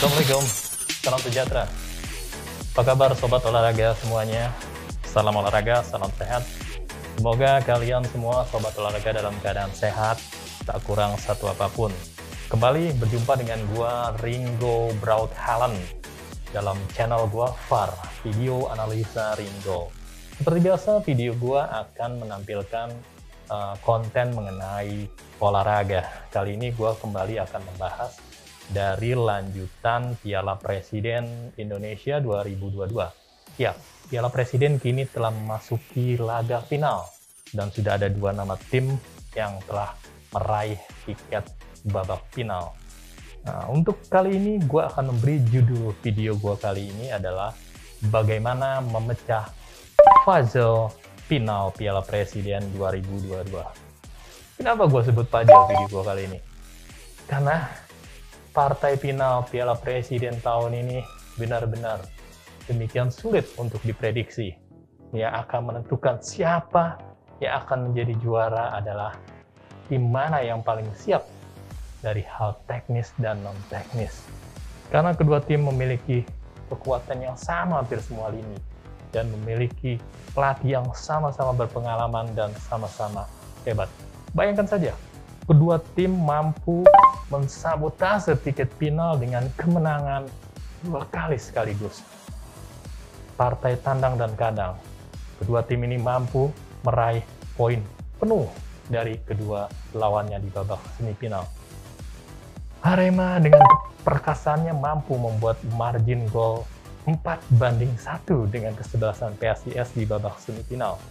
Assalamualaikum, salam sejahtera. Apa kabar sobat olahraga semuanya? Salam olahraga, salam sehat. Semoga kalian semua sobat olahraga dalam keadaan sehat, tak kurang satu apapun. Kembali berjumpa dengan gua Ringo Braut-Haaland dalam channel gua VAR, video analisa Ringo. Seperti biasa, video gua akan menampilkan konten mengenai olahraga. Kali ini gua kembali akan membahas dari lanjutan Piala Presiden Indonesia 2022. Ya, Piala Presiden kini telah memasuki laga final dan sudah ada dua nama tim yang telah meraih tiket babak final. Nah, untuk kali ini gue akan memberi judul video gue kali ini adalah bagaimana memecah puzzle final Piala Presiden 2022. Kenapa gue sebut puzzle video gue kali ini? Karena partai final Piala Presiden tahun ini benar-benar demikian sulit untuk diprediksi. Yang akan menentukan siapa yang akan menjadi juara adalah tim mana yang paling siap dari hal teknis dan non-teknis. Karena kedua tim memiliki kekuatan yang sama hampir semua lini dan memiliki pelatih yang sama-sama berpengalaman dan sama-sama hebat. Bayangkan saja, kedua tim mampu mensabotase tiket final dengan kemenangan 2 kali sekaligus. Partai tandang dan kandang, kedua tim ini mampu meraih poin penuh dari kedua lawannya di babak semifinal. Arema dengan perkasaannya mampu membuat margin gol 4-1 dengan kesebelasan PSIS di babak semifinal.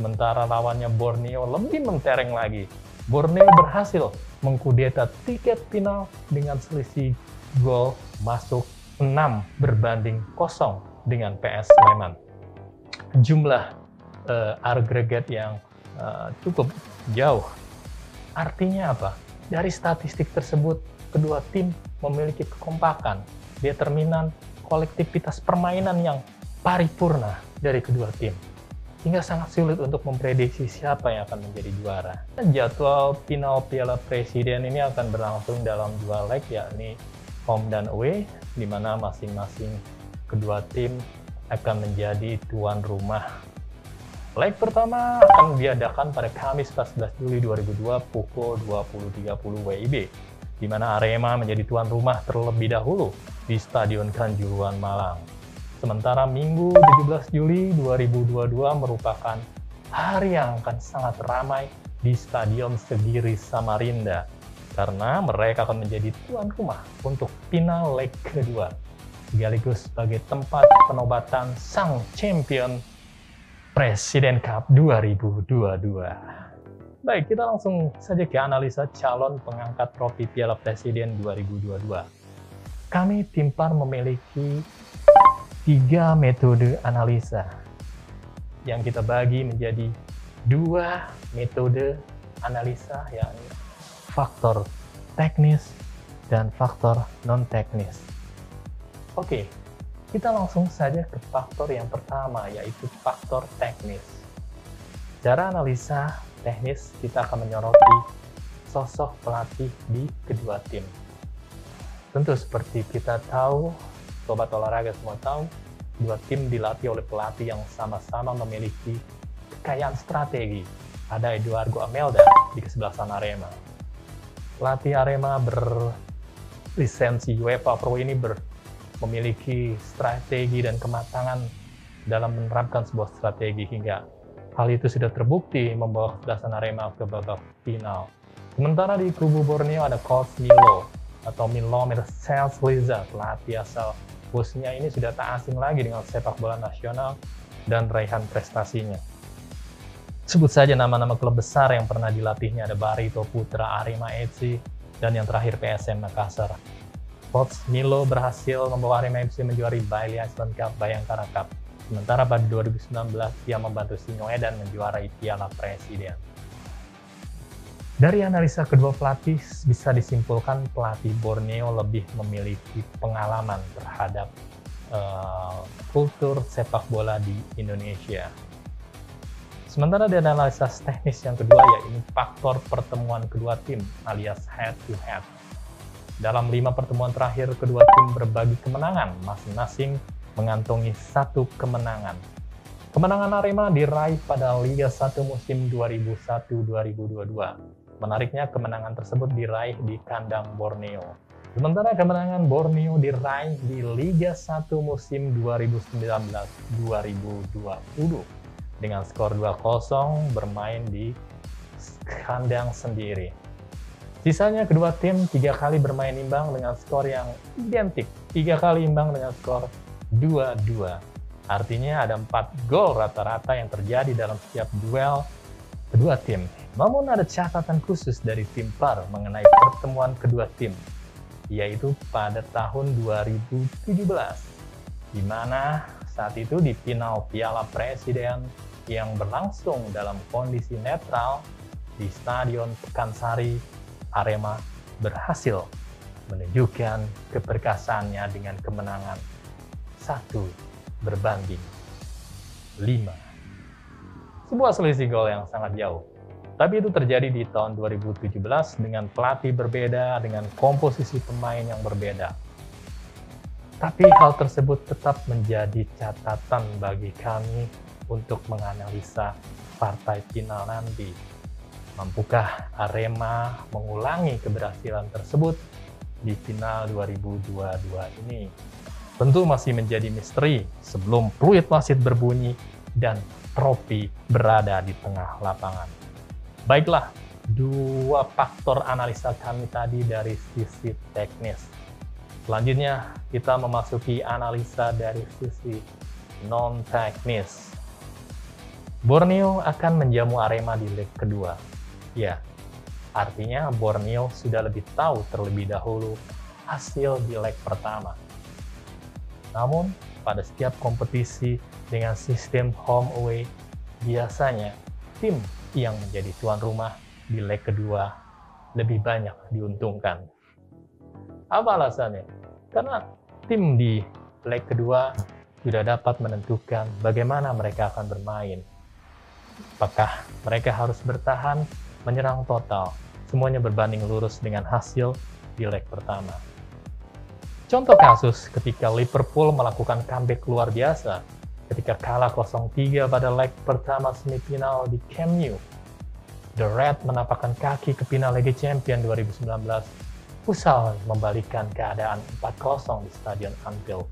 Sementara lawannya Borneo lebih mentereng lagi. Borneo berhasil mengkudeta tiket final dengan selisih gol masuk 6-0 dengan PS Sleman. Jumlah agregat yang cukup jauh. Artinya apa? Dari statistik tersebut, kedua tim memiliki kekompakan, determinan, kolektivitas permainan yang paripurna dari kedua tim. Hingga sangat sulit untuk memprediksi siapa yang akan menjadi juara. Jadwal final Piala Presiden ini akan berlangsung dalam 2 leg, yakni home dan away, di mana masing-masing kedua tim akan menjadi tuan rumah. Leg pertama akan diadakan pada Kamis 14 Juli 2002 pukul 20.30 WIB, di mana Arema menjadi tuan rumah terlebih dahulu di Stadion Kanjuruhan Malang. Sementara Minggu 17 Juli 2022 merupakan hari yang akan sangat ramai di Stadion Segiri Samarinda, karena mereka akan menjadi tuan rumah untuk final leg kedua, sekaligus sebagai tempat penobatan sang champion Presiden Cup 2022. Baik, kita langsung saja ke analisa calon pengangkat trofi Piala Presiden 2022. Kami tim VAR memiliki 3 metode analisa yang kita bagi menjadi 2 metode analisa, yakni faktor teknis dan faktor non-teknis. Oke, kita langsung saja ke faktor yang pertama, yaitu faktor teknis. Cara analisa teknis, kita akan menyoroti sosok pelatih di kedua tim. Tentu seperti kita tahu, sobat olahraga semua tahu, dua tim dilatih oleh pelatih yang sama-sama memiliki kekayaan strategi. Ada Eduardo Amelda di kesebelasan Arema. Pelatih Arema berlisensi UEFA Pro ini memiliki strategi dan kematangan dalam menerapkan sebuah strategi, hingga hal itu sudah terbukti membawa kesebelasan Arema ke babak final. Sementara di kubu Borneo ada Coach Milo atau Milomir Selsliza, pelatih asal Bosnia ini sudah tak asing lagi dengan sepak bola nasional dan raihan prestasinya. Sebut saja nama-nama klub besar yang pernah dilatihnya, ada Barito Putra, Arema FC, dan yang terakhir PSM Makassar. Coach Milo berhasil membawa Arema FC menjuari Bailey Iceland Cup, Bayangkara Cup. Sementara pada 2019, dia membantu Singoedan menjuarai Piala Presiden. Dari analisa kedua pelatih, bisa disimpulkan pelatih Borneo lebih memiliki pengalaman terhadap kultur sepak bola di Indonesia. Sementara dari analisis teknis yang kedua, yaitu faktor pertemuan kedua tim alias head to head. Dalam 5 pertemuan terakhir, kedua tim berbagi kemenangan, masing-masing mengantongi 1 kemenangan. Kemenangan Arema diraih pada Liga 1 musim 2001-2022. Menariknya, kemenangan tersebut diraih di kandang Borneo. Sementara kemenangan Borneo diraih di Liga 1 musim 2019-2020 dengan skor 2-0 bermain di kandang sendiri. Sisanya kedua tim 3 kali bermain imbang dengan skor yang identik, 3 kali imbang dengan skor 2-2. Artinya ada 4 gol rata-rata yang terjadi dalam setiap duel kedua tim. Namun ada catatan khusus dari tim PAR mengenai pertemuan kedua tim, yaitu pada tahun 2017, di mana saat itu di final Piala Presiden yang berlangsung dalam kondisi netral di Stadion Pekansari, Arema berhasil menunjukkan keperkasaannya dengan kemenangan 1-5. Sebuah selisih gol yang sangat jauh. Tapi itu terjadi di tahun 2017 dengan pelatih berbeda, dengan komposisi pemain yang berbeda. Tapi hal tersebut tetap menjadi catatan bagi kami untuk menganalisa partai final nanti. Mampukah Arema mengulangi keberhasilan tersebut di final 2022 ini? Tentu masih menjadi misteri sebelum peluit wasit berbunyi dan trofi berada di tengah lapangan. Baiklah, 2 faktor analisa kami tadi dari sisi teknis. Selanjutnya, kita memasuki analisa dari sisi non-teknis. Borneo akan menjamu Arema di leg kedua. Ya, artinya Borneo sudah lebih tahu terlebih dahulu hasil di leg pertama. Namun, pada setiap kompetisi dengan sistem home away, biasanya tim yang menjadi tuan rumah di leg kedua lebih banyak diuntungkan. Apa alasannya? Karena tim di leg kedua sudah dapat menentukan bagaimana mereka akan bermain. Apakah mereka harus bertahan, menyerang total, semuanya berbanding lurus dengan hasil di leg pertama. Contoh kasus ketika Liverpool melakukan comeback luar biasa ketika kalah 0-3 pada leg pertama semifinal di Camp Nou. The Red menapakkan kaki ke final Liga Champions 2019, usai membalikkan keadaan 4-0 di Stadion Anfield.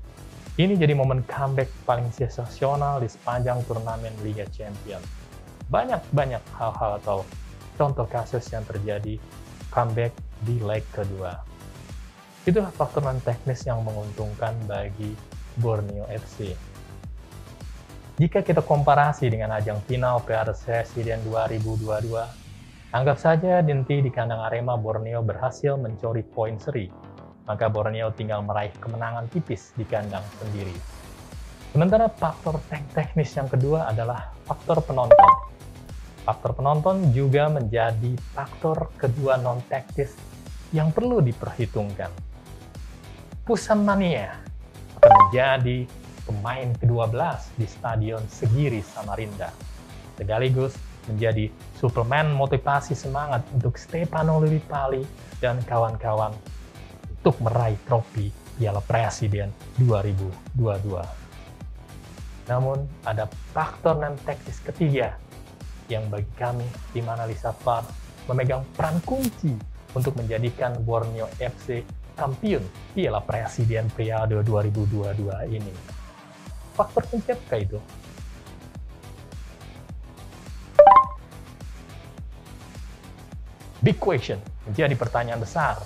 Ini jadi momen comeback paling sensasional di sepanjang turnamen Liga Champions. Banyak hal-hal atau contoh kasus yang terjadi comeback di leg kedua. Itulah faktor non-teknis yang menguntungkan bagi Borneo FC. Jika kita komparasi dengan ajang final Piala Presiden 2022, anggap saja nanti di kandang Arema Borneo berhasil mencuri poin seri, maka Borneo tinggal meraih kemenangan tipis di kandang sendiri. Sementara faktor teknis yang kedua adalah faktor penonton. Faktor penonton juga menjadi faktor kedua non-teknis yang perlu diperhitungkan. Pusan Mania akan menjadi pemain ke-12 di Stadion Segiri Samarinda, sekaligus menjadi suplemen motivasi semangat untuk Stefano Lillipali dan kawan-kawan untuk meraih trofi Piala Presiden 2022. Namun, ada faktor non-teknis ketiga yang bagi kami tim analisa VAR memegang peran kunci untuk menjadikan Borneo FC kampiun Piala Presiden periode 2022 ini. Faktor kunci apa itu? Big question menjadi pertanyaan besar,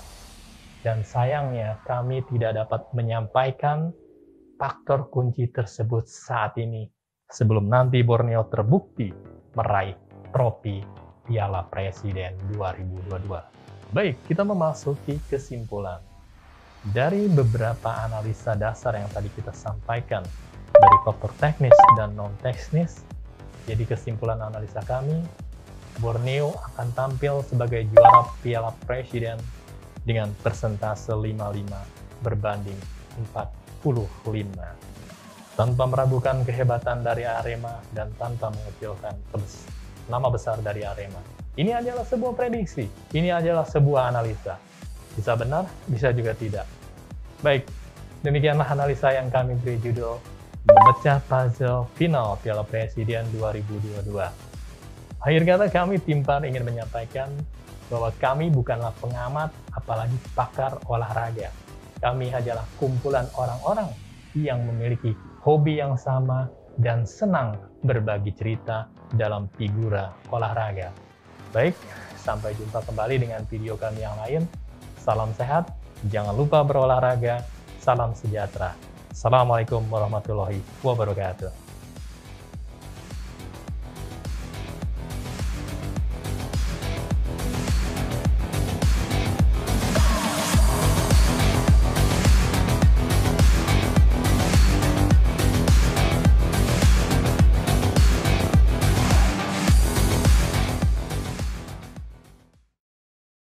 dan sayangnya kami tidak dapat menyampaikan faktor kunci tersebut saat ini sebelum nanti Borneo terbukti meraih trofi Piala Presiden 2022. Baik, kita memasuki kesimpulan. Dari beberapa analisa dasar yang tadi kita sampaikan, dari faktor teknis dan non-teknis, jadi kesimpulan analisa kami, Borneo akan tampil sebagai juara Piala Presiden dengan persentase 55 berbanding 45. Tanpa meragukan kehebatan dari Arema dan tanpa mengecilkan nama besar dari Arema. Ini adalah sebuah prediksi, ini adalah sebuah analisa. Bisa benar, bisa juga tidak. Baik, demikianlah analisa yang kami beri judul Memecah Puzzle Final Piala Presiden 2022. Akhir kata kami tim PAR ingin menyampaikan bahwa kami bukanlah pengamat apalagi pakar olahraga. Kami hanyalah kumpulan orang-orang yang memiliki hobi yang sama dan senang berbagi cerita dalam figura olahraga. Baik, sampai jumpa kembali dengan video kami yang lain. Salam sehat, jangan lupa berolahraga, salam sejahtera. Assalamualaikum warahmatullahi wabarakatuh.